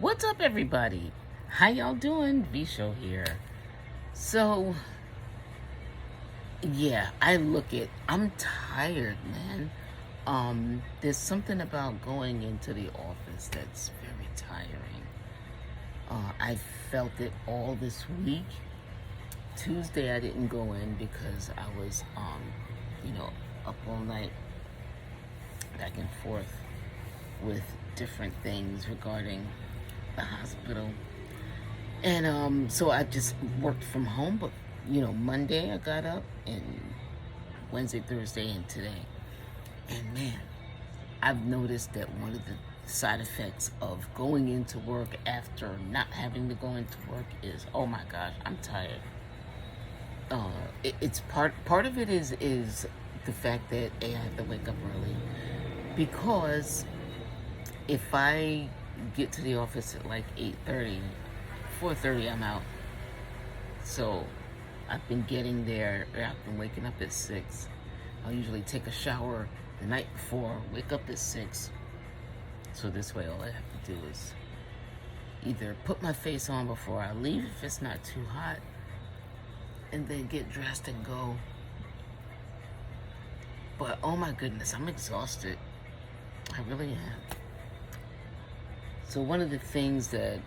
What's up, everybody? How y'all doing? V-Show here. So, yeah, I'm tired, man. There's something about going into the office that's very tiring. I felt it all this week. Tuesday, I didn't go in because I was, up all night, back and forth with different things regarding the hospital. And so I just worked from home, but Monday I got up, and Wednesday, Thursday, and today. And man, I've noticed that one of the side effects of going into work after not having to go into work is, oh my gosh, I'm tired. It's part of it is the fact that I have to wake up early, because if I get to the office at like 8:30, 4:30 I'm out. So I've been getting there. I've been waking up at 6. I'll usually take a shower the night before, wake up at 6. So this way all I have to do is either put my face on before I leave if it's not too hot, and then get dressed and go. But oh my goodness, I'm exhausted. I really am. So one of the things that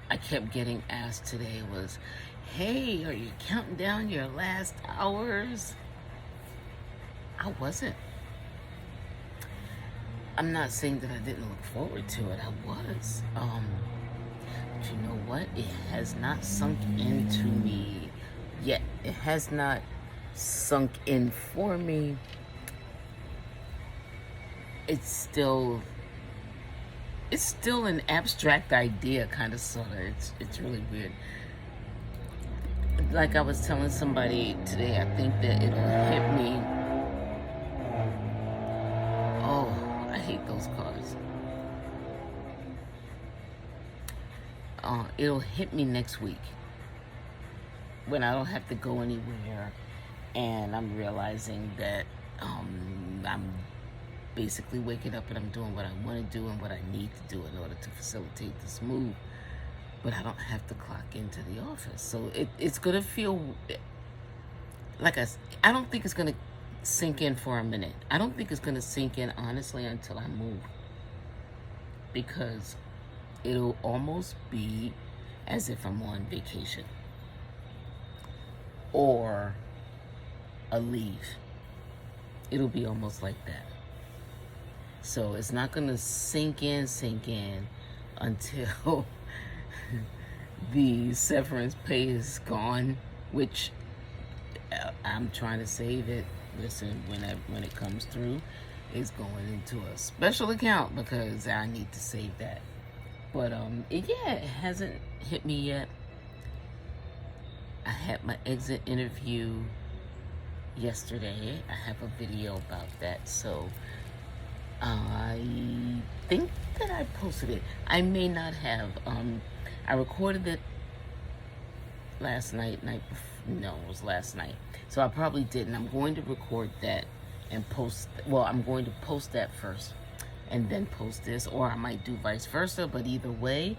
I kept getting asked today was, hey, are you counting down your last hours? I wasn't. I'm not saying that I didn't look forward to it. I was. But you know what? It has not sunk into me yet. It has not sunk in for me. It's still an abstract idea, kind of, sort of. It's really weird. Like I was telling somebody today, I think that it'll hit me. Oh, I hate those cars. It'll hit me next week when I don't have to go anywhere, and I'm realizing that I'm basically waking up and I'm doing what I want to do and what I need to do in order to facilitate this move, but I don't have to clock into the office. So it's going to feel like I don't think it's going to sink in for a minute. I don't think it's going to sink in, honestly, until I move, because it'll almost be as if I'm on vacation or a leave. It'll be almost like that. So it's not going to sink in until the severance pay is gone, which I'm trying to save it. Listen, when it comes through, it's going into a special account because I need to save that. But it hasn't hit me yet. I had my exit interview yesterday. I have a video about that, so I think that I posted it. I may not have. I recorded it last night. No, it was last night. So I probably didn't. I'm going to record that and post. Well, I'm going to post that first and then post this, or I might do vice versa. But either way,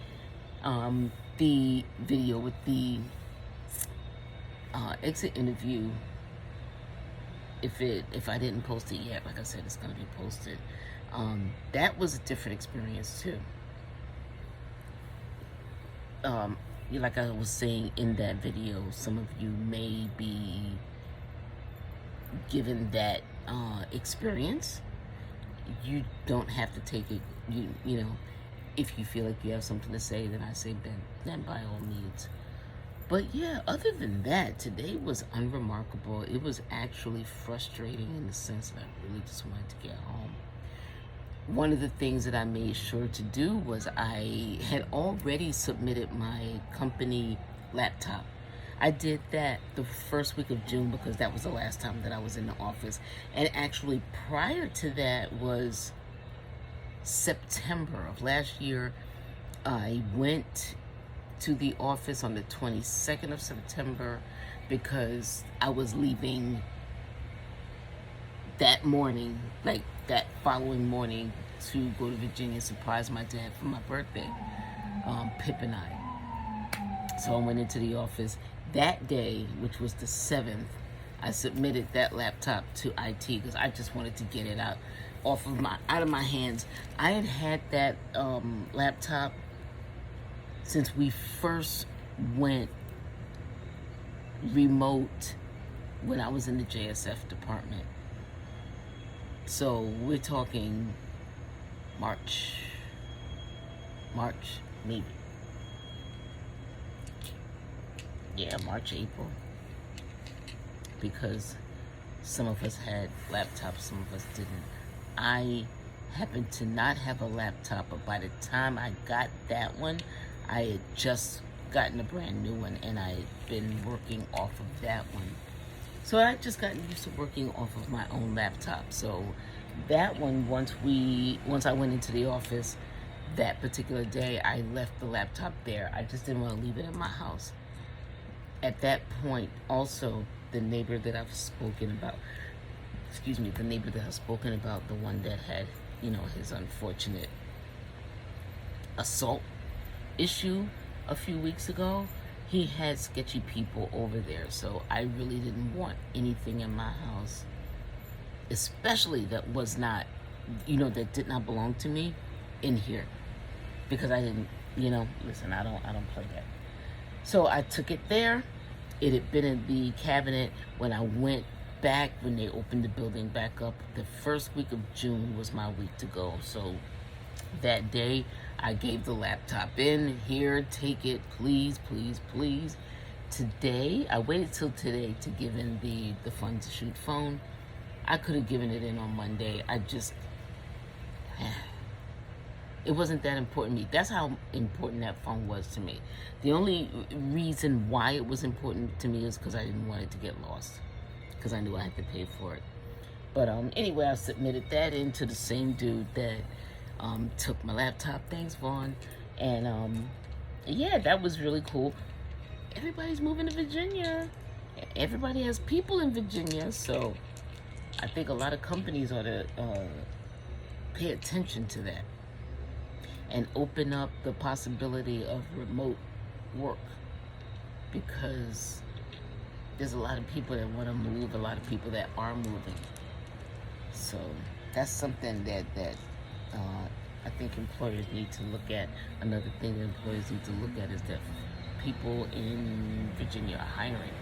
the video with the exit interview, if I didn't post it yet, like I said, it's going to be posted. That was a different experience too. Like I was saying in that video, some of you may be given that experience. You don't have to take it. You know, if you feel like you have something to say, then I say then by all means. But yeah, other than that, today was unremarkable. It was actually frustrating in the sense that I really just wanted to get home. One of the things that I made sure to do was I had already submitted my company laptop. I did that the first week of June because that was the last time that I was in the office. And actually prior to that was September of last year. I went to the office on the 22nd of September because I was leaving that morning, like that following morning, to go to Virginia and surprise my dad for my birthday, Pip and I. So I went into the office that day, which was the 7th. I submitted that laptop to IT because I just wanted to get it out of my hands. I had that laptop since we first went remote when I was in the JSF department. So we're talking March maybe. Yeah, March, April. Because some of us had laptops, some of us didn't. I happened to not have a laptop, but by the time I got that one, I had just gotten a brand new one, and I had been working off of that one. So I just got used to working off of my own laptop. So that one, once I went into the office that particular day, I left the laptop there. I just didn't want to leave it in my house. At that point, also, the neighbor that I've spoken about, the one that had, his unfortunate assault issue a few weeks ago, he had sketchy people over there. So I really didn't want anything in my house, especially that was not, that did not belong to me, in here. Because I didn't, listen, I don't play that. So I took it there. It had been in the cabinet when I went back, when they opened the building back up. The first week of June was my week to go. So that day, I gave the laptop in. Here, take it, please, please, please. Today, I waited till today to give in the Fun to Shoot phone. I could have given it in on Monday. It wasn't that important to me. That's how important that phone was to me. The only reason why it was important to me is because I didn't want it to get lost, because I knew I had to pay for it. But anyway, I submitted that into the same dude that took my laptop. Thanks, Vaughn. And yeah, that was really cool. Everybody's moving to Virginia. Everybody has people in Virginia, so I think a lot of companies ought to pay attention to that and open up the possibility of remote work, because there's a lot of people that want to move, a lot of people that are moving. So that's something that I think employers need to look at. Another thing that employers need to look at is that people in Virginia are hiring.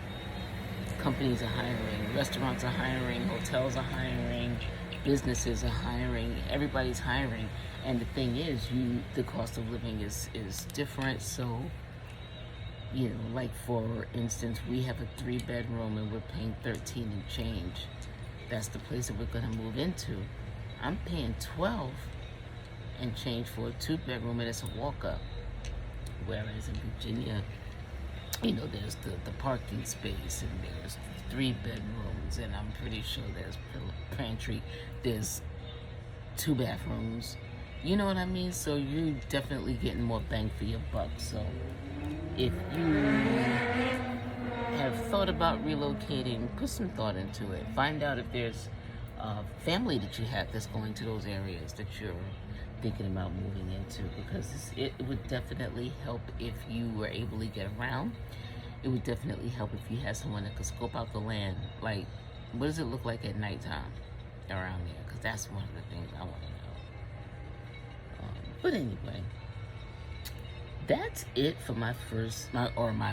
Companies are hiring, restaurants are hiring, hotels are hiring, businesses are hiring, everybody's hiring. And the thing is, the cost of living is different. So, like for instance, we have a 3-bedroom and we're paying 13 and change. That's the place that we're gonna move into. I'm paying 12 and change for a 2-bedroom, and it's a walk-up. Whereas in Virginia, there's the parking space, and there's 3 bedrooms, and I'm pretty sure there's pantry, there's 2 bathrooms. You know what I mean? So you're definitely getting more bang for your buck. So if you have thought about relocating, put some thought into it. Find out if there's family that you have that's going to those areas that you're thinking about moving into, because it would definitely help if you were able to get around. It would definitely help if you had someone that could scope out the land. Like, what does it look like at nighttime around there? Because that's one of the things I want to know. But anyway, that's it for my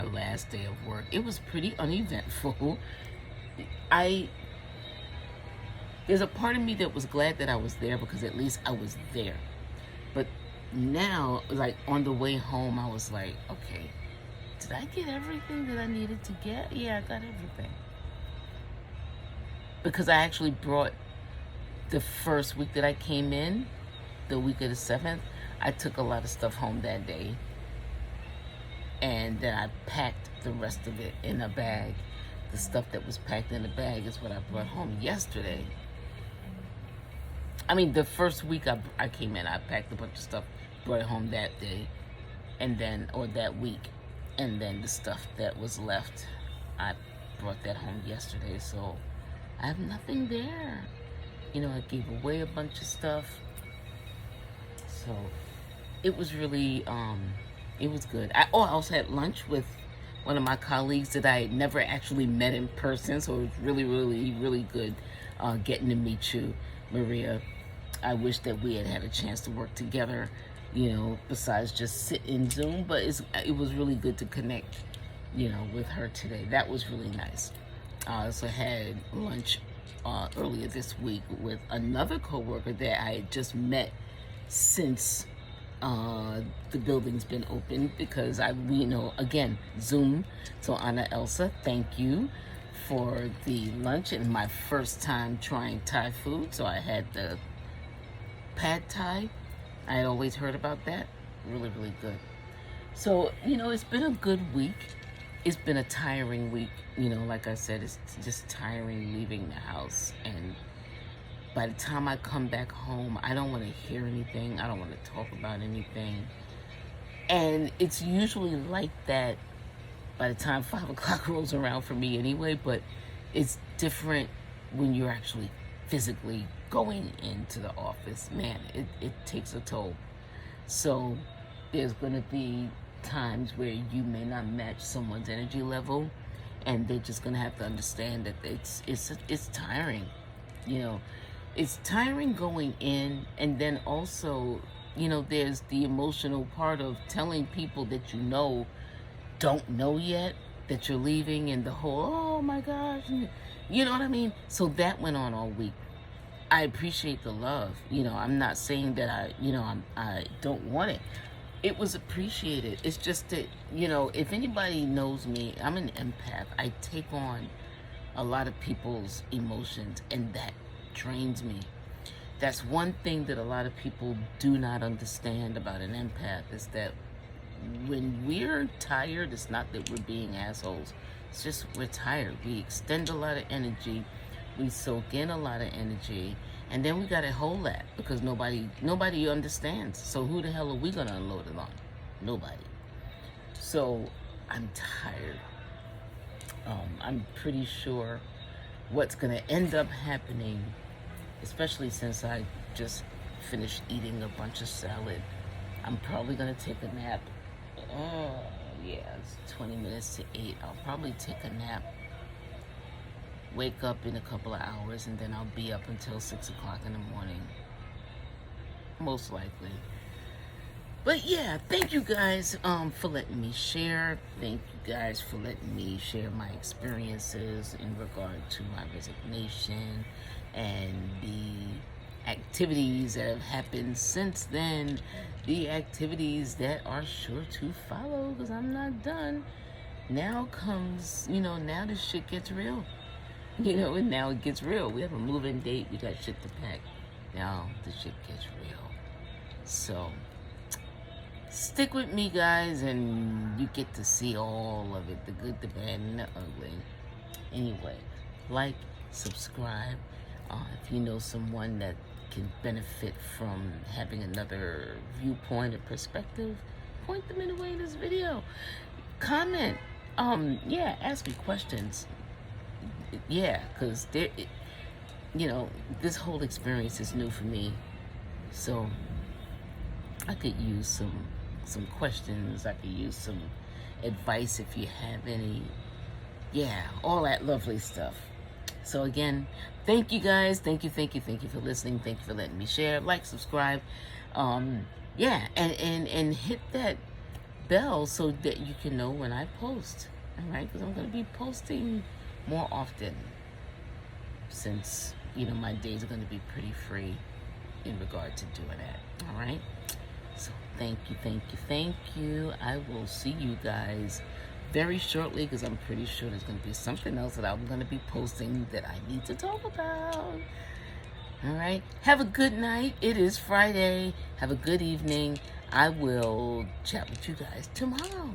last day of work. It was pretty uneventful. There's a part of me that was glad that I was there, because at least I was there. But now, like on the way home, I was like, okay, did I get everything that I needed to get? Yeah, I got everything. Because I actually brought the first week that I came in, the week of the 7th, I took a lot of stuff home that day. And then I packed the rest of it in a bag. The stuff that was packed in the bag is what I brought home yesterday. I mean, the first week I came in, I packed a bunch of stuff, brought it home that day, or that week. And then the stuff that was left, I brought that home yesterday. So I have nothing there. I gave away a bunch of stuff. So it was really, it was good. I also had lunch with one of my colleagues that I had never actually met in person. So it was really, really, really good getting to meet you, Maria. I wish that we had had a chance to work together, besides just sit in Zoom. But it was really good to connect, with her today. That was really nice. I also had lunch earlier this week with another coworker that I had just met since the building's been open, because again, Zoom. So Anna Elsa, thank you for the lunch, and my first time trying Thai food. So I had the pad Thai. I had always heard about that. Really, really good. So, it's been a good week. It's been a tiring week. Like I said, it's just tiring leaving the house. And by the time I come back home, I don't want to hear anything. I don't want to talk about anything. And it's usually like that by the time 5 o'clock rolls around for me anyway, but it's different when you're actually physically going into the office. Man, it takes a toll. So there's going to be times where you may not match someone's energy level, and they're just going to have to understand that it's tiring. It's tiring going in, and then also, there's the emotional part of telling people that don't know yet that you're leaving, and the whole, oh my gosh, you know what I mean? So that went on all week. I appreciate the love. I'm not saying that I don't want it. It was appreciated. It's just that, if anybody knows me, I'm an empath. I take on a lot of people's emotions, and that drains me. That's one thing that a lot of people do not understand about an empath, is that when we're tired, it's not that we're being assholes. It's just we're tired. We extend a lot of energy. We soak in a lot of energy, and then we gotta hold that, because nobody understands. So who the hell are we gonna unload it on? Nobody. So I'm tired. I'm pretty sure what's gonna end up happening, especially since I just finished eating a bunch of salad, I'm probably gonna take a nap. Oh yeah, it's 20 minutes to 8. I'll probably take a nap, wake up in a couple of hours, and then I'll be up until 6 o'clock in the morning, most likely. But yeah, thank you guys for letting me share. Thank you guys for letting me share my experiences in regard to my resignation and the activities that have happened since then, the activities that are sure to follow, because I'm not done. Now comes, now this shit gets real. And now it gets real. We have a move-in date. We got shit to pack. Now the shit gets real. So stick with me, guys, and you get to see all of it, the good, the bad, and the ugly. Anyway, like, subscribe. If you know someone that can benefit from having another viewpoint or perspective, point them in the way of this video. Comment. Ask me questions. Yeah, because this whole experience is new for me. So I could use some questions. I could use some advice if you have any. Yeah, all that lovely stuff. So again, thank you guys. Thank you for listening. Thank you for letting me share, like, subscribe. And hit that bell so that you can know when I post. All right, because I'm going to be posting more often, since my days are going to be pretty free in regard to doing that. All right, so thank you. I will see you guys very shortly, because I'm pretty sure there's going to be something else that I'm going to be posting that I need to talk about. All right, have a good night. It is Friday. Have a good evening. I will chat with you guys tomorrow.